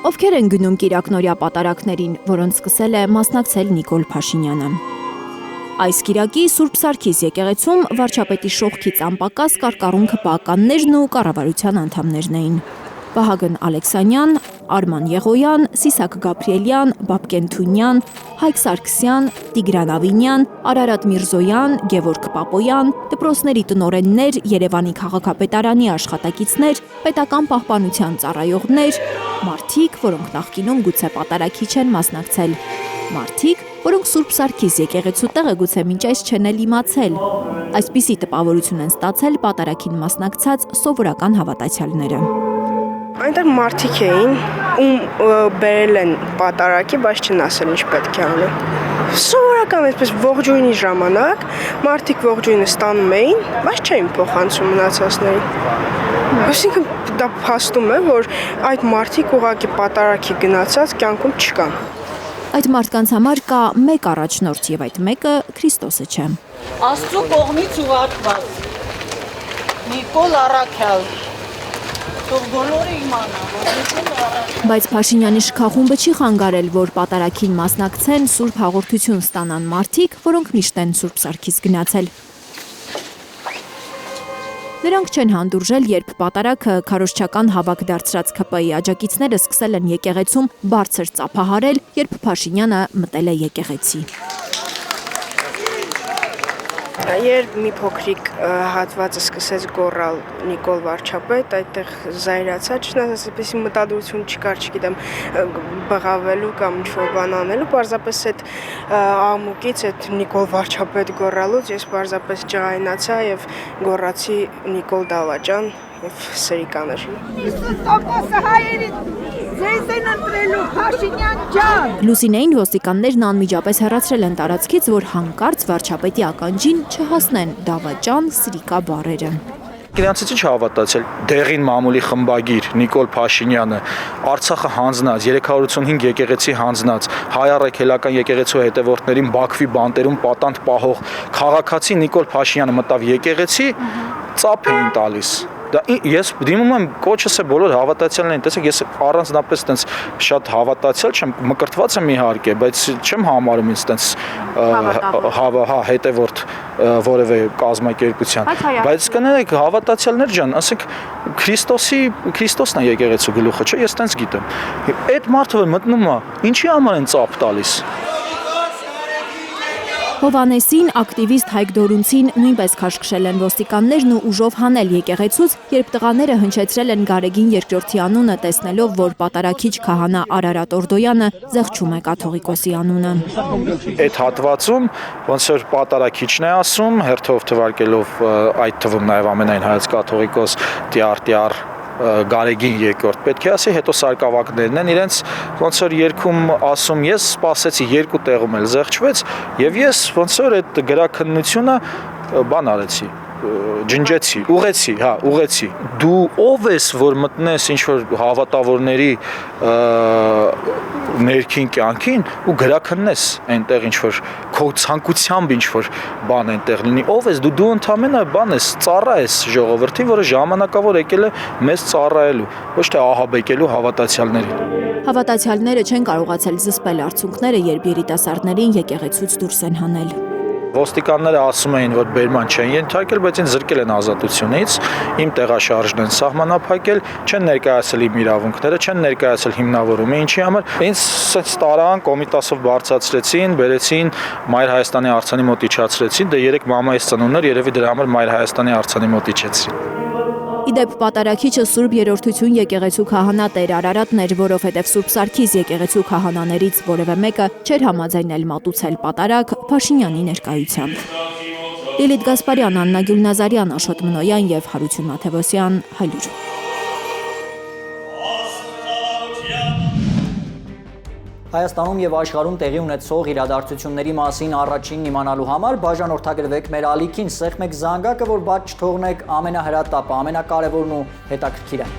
Ովքեր են գնում կիրակնօրյա պատարակներին, որոնց սկսել է մասնակցել Նիկոլ Փաշինյանը։ Այս կիրակի Սուրբ Սարգիս եկեղեցում վարչապետի շողքից անպակաս կարկառունքը պահականներն ու կառավարության անդամներն էին։ Վահագն Ալեքսանյան, Արման Եղոյան, Սիսակ Գաբրիելյան, Բաբկեն Թունյան, Հայկ Սարգսյան, Տիգրան Ավինյան, Արարատ Միրզոյան, Գևորգ Պապոյան, դպրոցների տնօրեններ, Երևանի քաղաքապետարանի աշխատակիցներ, պետական պահպանության ծառայողներ, մարդիկ, որոնք նախկինում գուցե պատարագի չեն մասնակցել, մարդիկ, որոնք Սուրբ Սարգիս եկեղեցու տեղը գուցե մինչ այս չեն էլ իմացել։ Այսպիսի տպավորություն են ստացել պատարագին մասնակցած սովորական հավատացյալները։ Այնտեղ մարդիկ էին, ում բերել են պատարագի, բայց չեն ասել ինչ պետք է անեն։ Սովորական այսպես ողջույնի ժամանակ մարդիկ ողջույնը ստանում էին, բայց չէին փոխանցում մնացածներին։ Այսինքն դա փաստում է, որ այդ մարդիկ ուղղակի պատարագի գնացած կյանքում չկան։ Այդ մարդկանց համար կա մեկ առաջնորդ եւ այդ մեկը Քրիստոսը չէ։ Աստծո կողմից ուղարկված Նիկոլ Առաքյալ բոլորը իմանան։ Բայց Փաշինյանի շքախումբը չի խանգարել, որ պատարագին մասնակցեն Սուրբ հաղորդություն ստանան մարդիկ, որոնք միշտ են Սուրբ Սարգիս գնացել։ Նրանք չեն հանդուրժել, երբ պատարագը քարոզչական հավաք դարձրած ՔՊ-ի աջակիցները սկսել են եկեղեցում բարձր ծափահարել, երբ Փաշինյանը մտել է եկեղեցի։ Երբ մի փոքրիկ հատվածը սկսեց գոռալ Նիկոլ վարչապետ, այդտեղ զայրացա, չնայած այսպեսի մտադրություն չկար, չգիտեմ, բղավելու կամ ինչ-որ բան անելու, պարզապես այդ աղմուկից, այդ Նիկոլ վարչապետ գոռալուց ես պարզապես ջղայնացա եւ գոռացի Նիկոլ դավաճան եւ սրիկաներ։ 50% հայերի ձեզ են ընտրելու Փաշինյան ջան։ Լուսինեին ոստիկաններն անմիջապես հեռացրել են տարածքից, որ հանկարծ վարչապետի ականջին չհասնեն դավաճան, սրիկա բառերը։ Իրանցից ինչ հավատացել, դեղին մամուլի խմբագիր Նիկոլ Փաշինյանը, Արցախը հանձնած, 385 եկեղեցի հանձնած, հայ առաքելական եկեղեցու հետևորդներին Բաքվի բանտերում պատանդ պահող քաղաքացի Նիկոլ Փաշինյանը մտավ եկեղեցի, ծափ էին տալիս։ Դա ես դիմում եմ կոչս է բոլոր հավատացյալներին, տեսեք, ես առանձնապես տենց շատ հավատացյալ չեմ, մկրտված եմ իհարկե, բայց չեմ համարում ինձ տենց հետևորդ որևէ կազմակերպության, բայց կներեք հավատացյալներ ջան, ասենք Քրիստոսն է եկեղեցու գլուխը, չէ, ես տենց գիտեմ։ Այդ մարդը որ մտնում է, ինչի համար են ծափ տալիս։ Հովանեսին, ակտիվիստ Հայկ Դորունցին նույնպես քաշքշել են ոստիկաններն ու ուժով հանել եկեղեցուց, երբ տղաները հնչեցրել են Գարեգին II անունը, տեսնելով, որ պատարագիչ քահանա Արարատ Օրդոյանը զեղչում է կաթողիկոսի անունը։ Այդ հատվածում ոնց որ պատարագիչն է ասում, հերթով թվարկելով այդ թվում նաև ամենայն հայոց կաթողիկոս Տիար Գարեգին II պետք է ասի, հետո սարկավակներն են իրենց ոնց որ երգում ասում, ես սպասեցի երկու տեղում էլ զեղչվեց եւ ես ոնց որ այդ գրաքննությունը բան արեցի, ջնջեցի, ուղեցի։ Դու ով ես, որ մտնես ինչ որ հավատավորների ներքին կյանքին ու գրաքննես այնտեղ ինչ որ քո ցանկությամբ ինչ որ բան այնտեղ լինի, ով ես դու ընդամենը բան ես, ծառա ես ժողովրդին, որը ժամանակավոր եկել է մեզ ծառայելու, ոչ թե ահաբեկելու հավատացյալներին։ Հավատացյալները չեն կարողացել զսպել արցունքները, երբ երիտասարդներին եկեղեցուց դուրս են հանել։ Ոստիկանները ասում էին, որ բերման չեն ենթարկել, բայց ինձ զրկել են ազատությունից, իմ տեղաշարժն են սահմանափակել, չեն ներկայացել իմ իրավունքները, չեն ներկայացել հիմնավորումը, ինչի համար ինձ սենց տարան, կոմիտասով բարձրացրեցին, բերեցին Մայր Հայաստանի արձանի մոտ իջացրեցին, դե 3 մամայիս ծնուններ, երևի դրա համար Մայր Հայաստանի արձանի մոտ իջեցրին։ Իդեպ պատարագիչը Սուրբ Երրորդություն եկեղեցու քահանա Տեր Արարատն էր, որովհետև Սուրբ Սարգիս եկեղեցու քահանաներից որևէ մեկը չէր համաձայնել մատուցել պատարագ Փաշինյանի ներկայությամբ։ Լիլիթ Գասպարյան, Աննա Գյուլնազարյան, Աշոտ Մնոյան եւ Հարություն Մաթևոսյան, Հայլուր։ Հայաստանում եւ աշխարհում տեղի ունեցող իրադարձությունների մասին առաջինն իմանալու համար բաժանորդագրվեք մեր ալիքին, սեղմեք զանգակը, որ բաց չթողնեք ամենահրատապը, ամենակարևորն ու հետաքրքիրը։